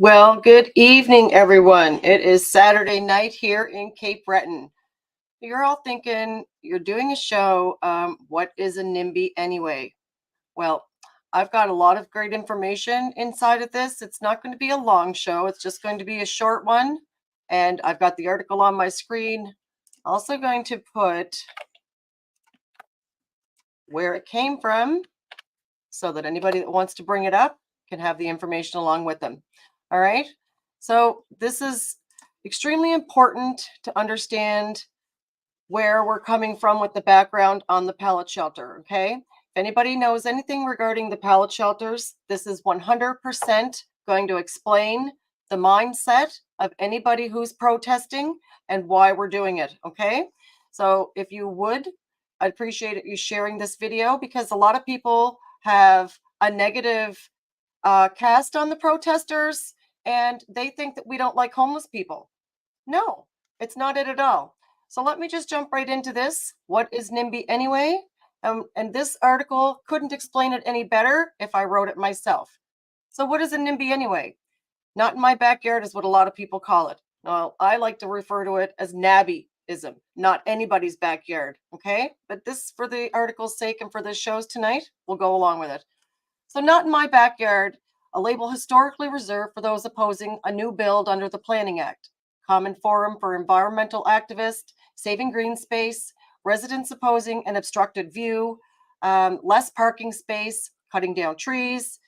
Well, good evening, everyone. It is Saturday night here in Cape Breton. You're all thinking you're doing a show. What is a NIMBY anyway? Well, I've got a lot of great information inside of this. It's not going to be a long show, it's just going to be a short one. And I've got the article on my screen. Also, going to put where it came from so that anybody that wants to bring it up can have the information along with them. All right. So this is extremely important to understand where we're coming from with the background on the pallet shelter. Okay. If anybody knows anything regarding the pallet shelters, this is 100% going to explain the mindset of anybody who's protesting and why we're doing it. Okay. So if you would, I'd appreciate you sharing this video because a lot of people have a negative cast on the protesters and they think that we don't like homeless people. No, it's not it at all. So let me just jump right into this. What is NIMBY anyway? And this article couldn't explain it any better if I wrote it myself. So what is a NIMBY anyway? Not in my backyard is what a lot of people call it. Well, I like to refer to it as NABBYism, not anybody's backyard. Okay, but this, for the article's sake and for the shows tonight, we'll go along with it. So not in my backyard, a label historically reserved for those opposing a new build under the Planning Act. Common forum for environmental activists, saving green space, residents opposing an obstructed view, less parking space, cutting down trees,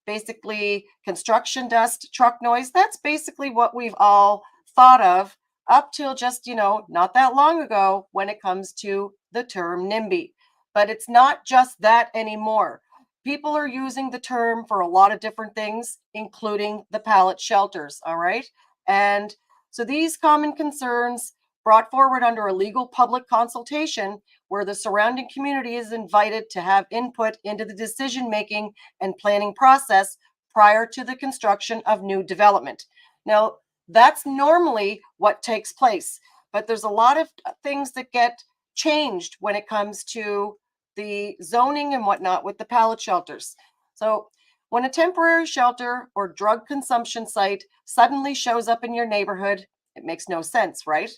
basically construction dust, truck noise. That's basically what we've all thought of up till just, not that long ago when it comes to the term NIMBY. But it's not just that anymore. People are using the term for a lot of different things, including the pallet shelters, all right? And so these common concerns brought forward under a legal public consultation where the surrounding community is invited to have input into the decision-making and planning process prior to the construction of new development. Now, that's normally what takes place, but there's a lot of things that get changed when it comes to the zoning and whatnot with the pallet shelters. So when a temporary shelter or drug consumption site suddenly shows up in your neighborhood, it makes no sense, right?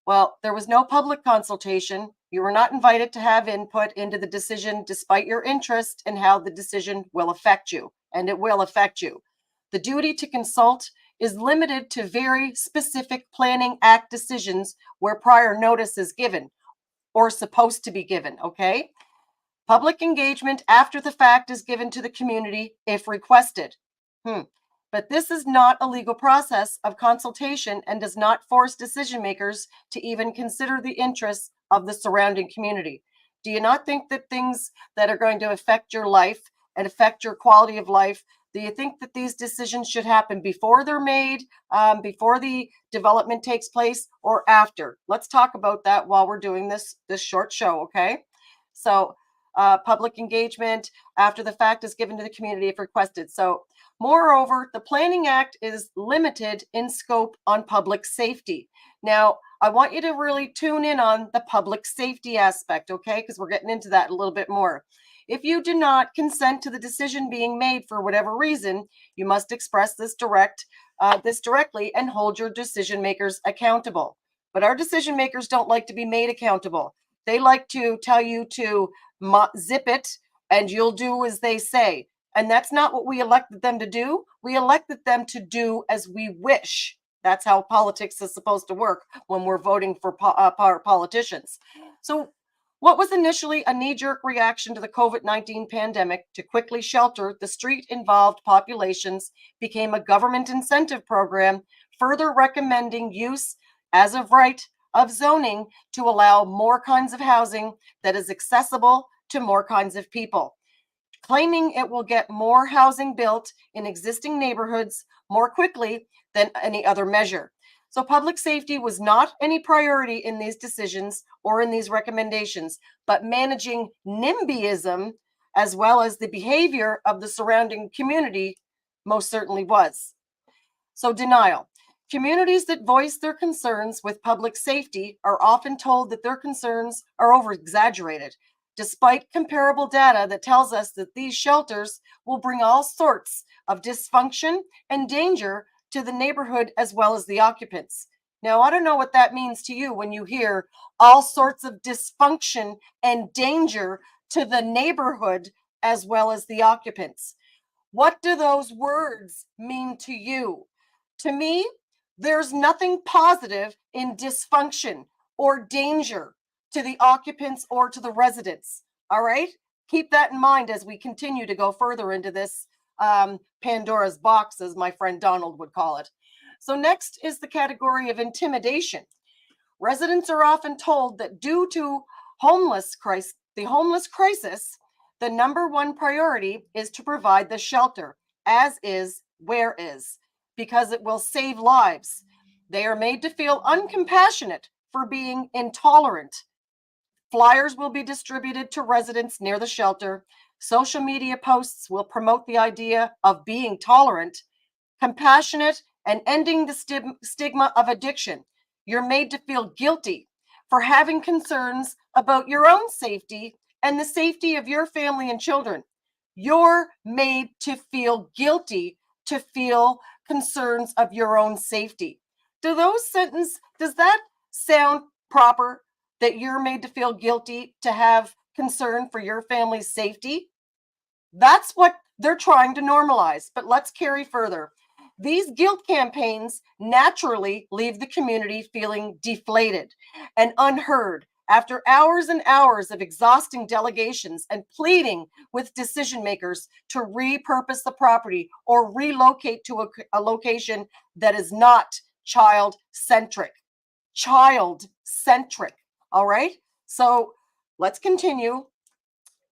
Well, there was no public consultation. You were not invited to have input into the decision despite your interest in how the decision will affect you, and it will affect you. The duty to consult is limited to very specific Planning Act decisions where prior notice is given or supposed to be given, okay? Public engagement after the fact is given to the community if requested. But this is not a legal process of consultation and does not force decision makers to even consider the interests of the surrounding community. Do you not think that things that are going to affect your life and affect your quality of life, do you think that these decisions should happen before they're made, before the development takes place, or after? Let's talk about that while we're doing this short show, okay? So public engagement after the fact is given to the community if requested. So moreover, the Planning Act is limited in scope on public safety. Now, I want you to really tune in on the public safety aspect, okay? Because we're getting into that a little bit more. If you do not consent to the decision being made for whatever reason, you must express this directly and hold your decision makers accountable. But our decision makers don't like to be made accountable. They like to tell you to zip it and you'll do as they say. And that's not what we elected them to do. We elected them to do as we wish. That's how politics is supposed to work when we're voting for politicians. So what was initially a knee-jerk reaction to the COVID-19 pandemic to quickly shelter the street-involved populations became a government incentive program, further recommending use as of right of zoning to allow more kinds of housing that is accessible to more kinds of people, claiming it will get more housing built in existing neighborhoods more quickly than any other measure. So public safety was not any priority in these decisions or in these recommendations, but managing NIMBYism as well as the behavior of the surrounding community most certainly was. So denial. Communities that voice their concerns with public safety are often told that their concerns are over-exaggerated. despite comparable data that tells us that these shelters will bring all sorts of dysfunction and danger to the neighborhood as well as the occupants. Now, I don't know what that means to you when you hear all sorts of dysfunction and danger to the neighborhood as well as the occupants. What do those words mean to you? To me, there's nothing positive in dysfunction or danger to the occupants or to the residents. All right? Keep that in mind as we continue to go further into this Pandora's box, as my friend Donald would call it. So, next is the category of intimidation. Residents are often told that due to the homeless crisis, the number one priority is to provide the shelter, as is, where is, because it will save lives. They are made to feel uncompassionate for being intolerant. Flyers will be distributed to residents near the shelter. Social media posts will promote the idea of being tolerant, compassionate, and ending the stigma of addiction. You're made to feel guilty for having concerns about your own safety and the safety of your family and children. You're made to feel guilty to feel concerns of your own safety. Does that sound proper, that you're made to feel guilty to have concern for your family's safety? That's what they're trying to normalize. But let's carry further. These guilt campaigns naturally leave the community feeling deflated and unheard after hours and hours of exhausting delegations and pleading with decision makers to repurpose the property or relocate to a location that is not child centric. Child centric. All right. So let's continue.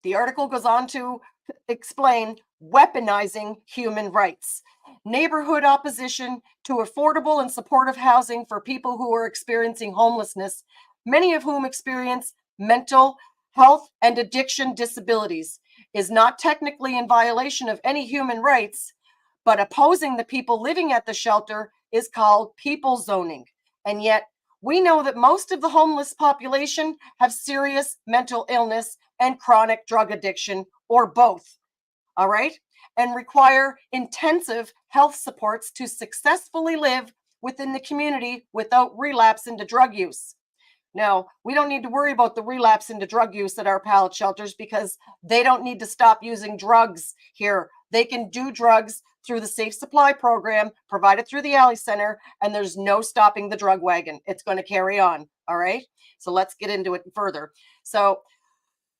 The article goes on to explain weaponizing human rights. Neighborhood opposition to affordable and supportive housing for people who are experiencing homelessness, many of whom experience mental health and addiction disabilities, is not technically in violation of any human rights, but opposing the people living at the shelter is called people zoning. And yet, we know that most of the homeless population have serious mental illness and chronic drug addiction, or both. All right, and require intensive health supports to successfully live within the community without relapse into drug use. Now, we don't need to worry about the relapse into drug use at our pallet shelters because they don't need to stop using drugs here. They can do drugs through the Safe Supply program provided through the Alley Center, and there's no stopping the drug wagon. It's going to carry on. All right, so let's get into it further. So,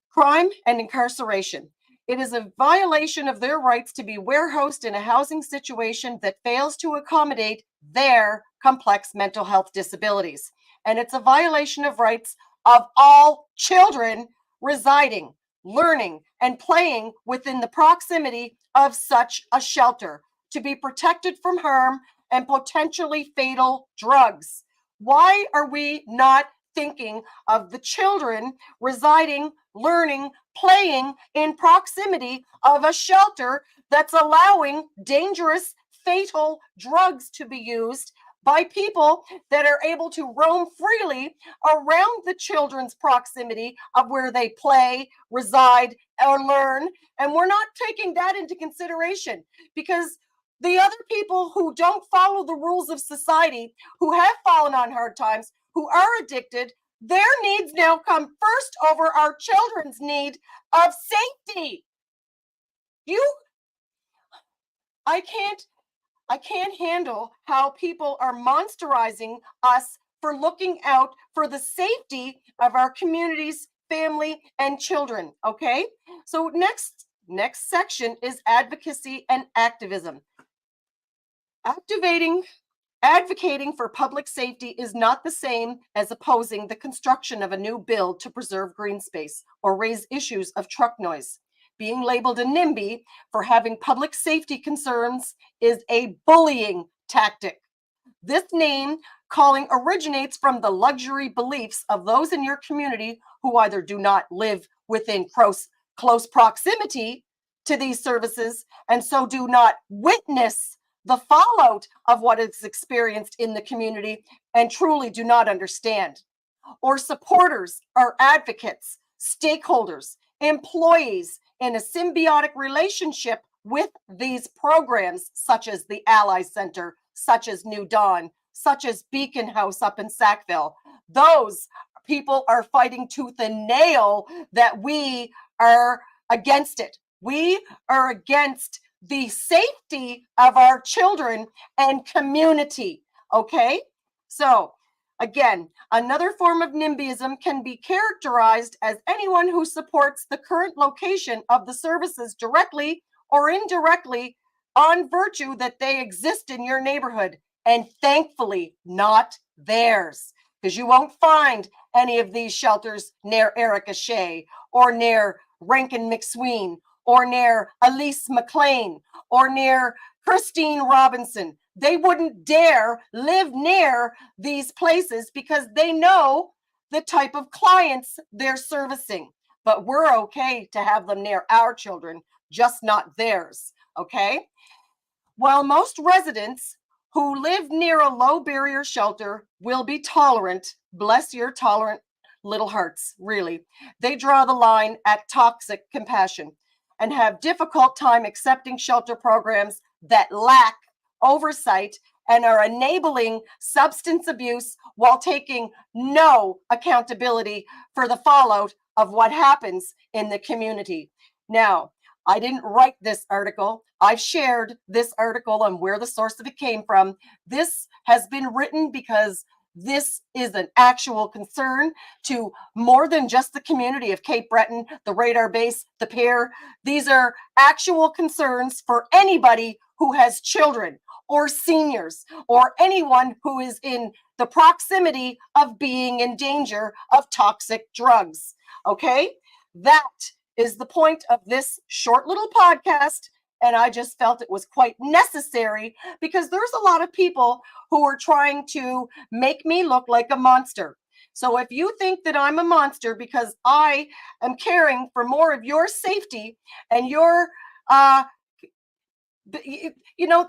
crime and incarceration. It is a violation of their rights to be warehoused in a housing situation that fails to accommodate their complex mental health disabilities. And it's a violation of rights of all children residing, learning, and playing within the proximity of such a shelter to be protected from harm and potentially fatal drugs. Why are we not thinking of the children residing, learning, playing in proximity of a shelter that's allowing dangerous, fatal drugs to be used by people that are able to roam freely around the children's proximity of where they play, reside, or learn? And we're not taking that into consideration because the other people who don't follow the rules of society, who have fallen on hard times, who are addicted, their needs now come first over our children's need of safety. I can't handle how people are monsterizing us for looking out for the safety of our communities, family, and children. Okay, so next section is advocacy and activism. Advocating for public safety is not the same as opposing the construction of a new build to preserve green space or raise issues of truck noise. Being labeled a NIMBY for having public safety concerns is a bullying tactic. This name calling originates from the luxury beliefs of those in your community who either do not live within close proximity to these services and so do not witness the fallout of what is experienced in the community and truly do not understand. Or supporters or advocates stakeholders, employees in a symbiotic relationship with these programs, such as the Ally Center, such as New Dawn, such as Beacon House up in Sackville. Those people are fighting tooth and nail that we are against it. We are against the safety of our children and community. Okay? So, again, another form of NIMBYism can be characterized as anyone who supports the current location of the services directly or indirectly on virtue that they exist in your neighborhood, and thankfully not theirs, because you won't find any of these shelters near Erica Shea or near Rankin McSween or near Elise McLean or near Christine Robinson. They wouldn't dare live near these places because they know the type of clients they're servicing. But we're okay to have them near our children, just not theirs. Okay? While most residents who live near a low barrier shelter will be tolerant, bless your tolerant little hearts, really, they draw the line at toxic compassion and have difficult time accepting shelter programs that lack oversight and are enabling substance abuse while taking no accountability for the fallout of what happens in the community. Now, I didn't write this article. I've shared this article and where the source of it came from. This has been written because this is an actual concern to more than just the community of Cape Breton, the radar base, the pier. These are actual concerns for anybody who has children or seniors or anyone who is in the proximity of being in danger of toxic drugs. Okay? That is the point of this short little podcast. And I just felt it was quite necessary because there's a lot of people who are trying to make me look like a monster. So if you think that I'm a monster because I am caring for more of your safety and your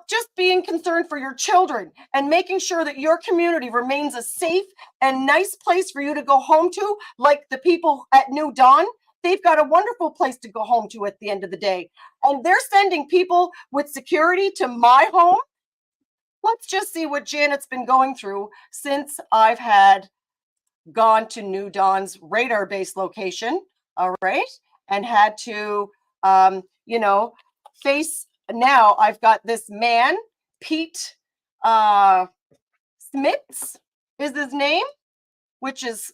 just being concerned for your children and making sure that your community remains a safe and nice place for you to go home to, like the people at New Dawn, they've got a wonderful place to go home to at the end of the day. And they're sending people with security to my home. Let's just see what Janet's been going through since I've had gone to New Dawn's radar base location, all right, and had to, face. Now I've got this man, Pete Smits is his name, which is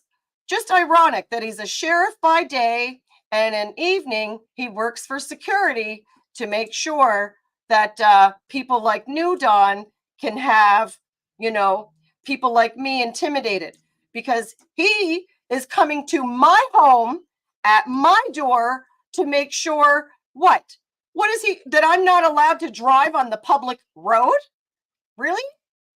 just ironic that he's a sheriff by day and in evening he works for security to make sure that people like New Dawn can have, people like me intimidated, because he is coming to my home at my door to make sure what is he, that I'm not allowed to drive on the public road? Really?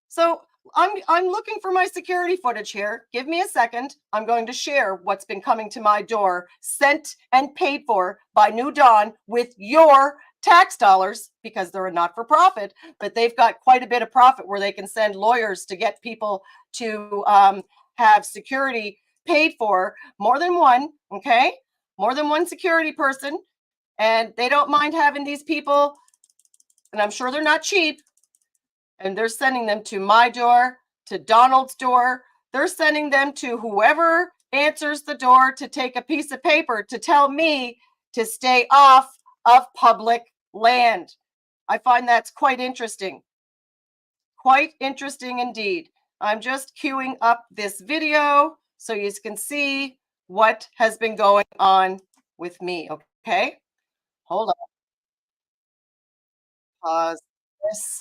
So I'm looking for my security footage here. Give me a second. I'm going to share what's been coming to my door, sent and paid for by New Dawn with your tax dollars, because they're a not-for-profit, but they've got quite a bit of profit where they can send lawyers to get people to have security paid for, more than one, okay? More than one security person. And they don't mind having these people, and I'm sure they're not cheap, and they're sending them to my door, to Donald's door. They're sending them to whoever answers the door to take a piece of paper to tell me to stay off of public land. I find that's quite interesting. Quite interesting indeed. I'm just queuing up this video so you can see what has been going on with me, okay? Hold on. Pause this.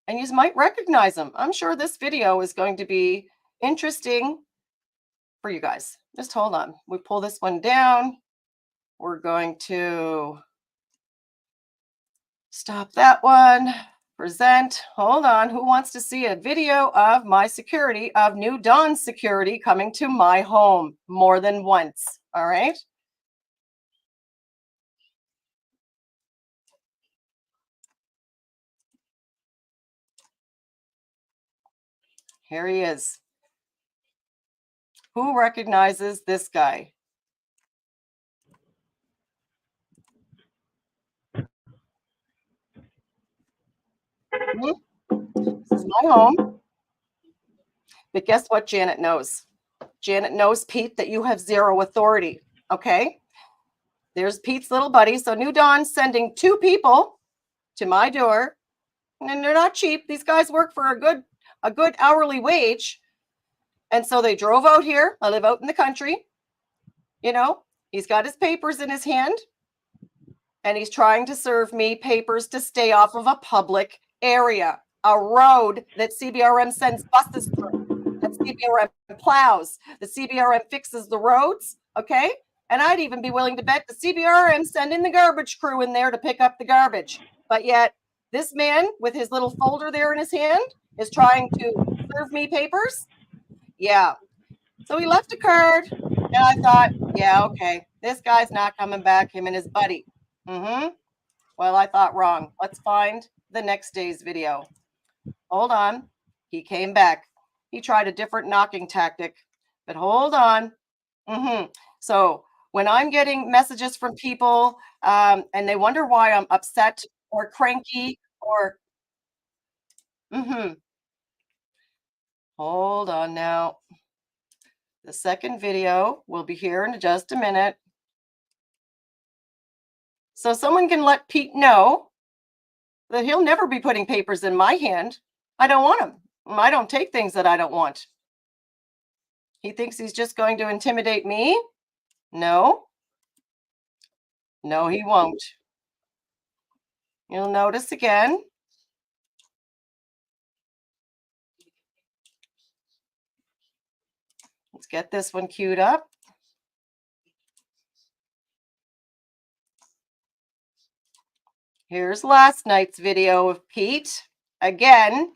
And you might recognize them. I'm sure this video is going to be interesting for you guys. Just hold on. We pull this one down. We're going to stop that one. Present. Hold on. Who wants to see a video of my security, of New Dawn security coming to my home more than once? All right. Here he is. Who recognizes this guy? This is my home. But guess what Janet knows? Janet knows, Pete, that you have zero authority. Okay? There's Pete's little buddy. So New Dawn's sending 2 people to my door. And they're not cheap. These guys work for a good hourly wage. And so they drove out here. I live out in the country. You know, he's got his papers in his hand. And he's trying to serve me papers to stay off of a public area, a road that CBRM sends buses through, that CBRM plows, the CBRM fixes the roads, okay? And I'd even be willing to bet the CBRM sending the garbage crew in there to pick up the garbage. But yet, this man with his little folder there in his hand is trying to serve me papers. Yeah. So he left a card, and I thought, yeah, okay, this guy's not coming back, him and his buddy. Well, I thought wrong. Let's find the next day's video. Hold on. He came back. He tried a different knocking tactic, but hold on. So when I'm getting messages from people and they wonder why I'm upset or cranky or hold on now. The second video will be here in just a minute. So someone can let Pete know that he'll never be putting papers in my hand. I don't want them. I don't take things that I don't want. He thinks he's just going to intimidate me? No. No, he won't. You'll notice again. Let's get this one queued up. Here's last night's video of Pete, again,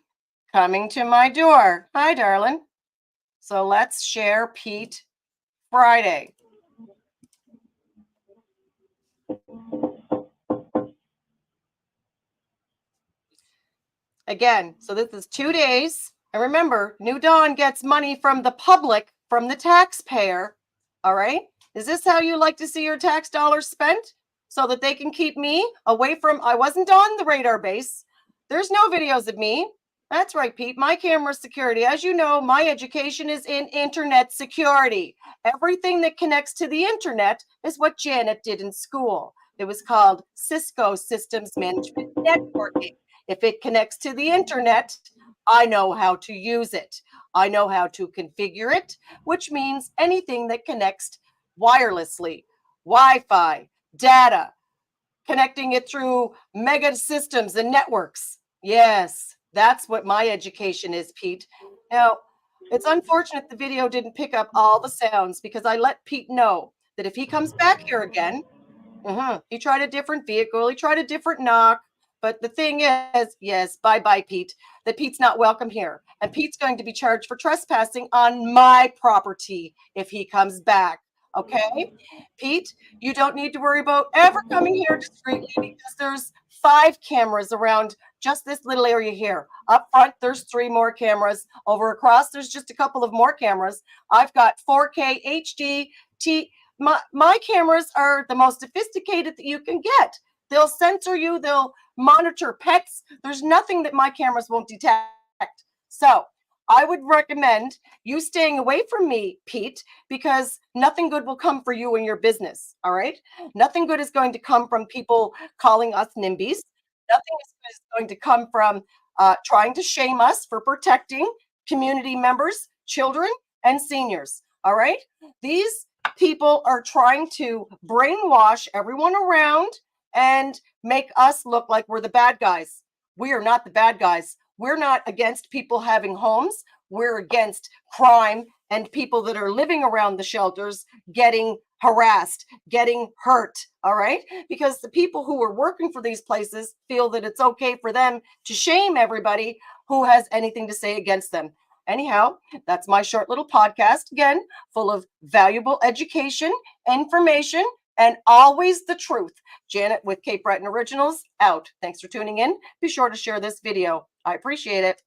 coming to my door. Hi, darling. So let's share Pete Friday. Again, so this is 2 days. And remember, New Dawn gets money from the public, from the taxpayer. All right? Is this how you like to see your tax dollars spent? So that they can keep me away from, I wasn't on the radar base. There's no videos of me. That's right, Pete. My camera security. As you know, my education is in internet security. Everything that connects to the internet is what Janet did in school. It was called Cisco Systems Management Networking. If it connects to the internet, I know how to use it. I know how to configure it, which means anything that connects wirelessly, Wi-Fi, data, connecting it through mega systems and networks. Yes, that's what my education is, Pete. Now, it's unfortunate the video didn't pick up all the sounds because I let Pete know that if he comes back here again, he tried a different vehicle, he tried a different knock. But the thing is, yes, bye-bye, Pete, that Pete's not welcome here. And Pete's going to be charged for trespassing on my property if he comes back. Okay? Pete, you don't need to worry about ever coming here discreetly because there's 5 cameras around just this little area here. Up front, there's 3 more cameras. Over across, there's just a couple of more cameras. I've got 4K HD. My cameras are the most sophisticated that you can get. They'll censor you. They'll monitor pets. There's nothing that my cameras won't detect. So I would recommend you staying away from me, Pete, because nothing good will come for you and your business. All right. Nothing good is going to come from people calling us NIMBYs. Nothing is going to come from trying to shame us for protecting community members, children, and seniors. All right. These people are trying to brainwash everyone around and make us look like we're the bad guys. We are not the bad guys. We're not against people having homes. We're against crime and people that are living around the shelters getting harassed, getting hurt, all right? Because the people who are working for these places feel that it's okay for them to shame everybody who has anything to say against them. Anyhow, that's my short little podcast, again, full of valuable education, information, and always the truth. Janet with Cape Breton Originals out. Thanks for tuning in. Be sure to share this video. I appreciate it.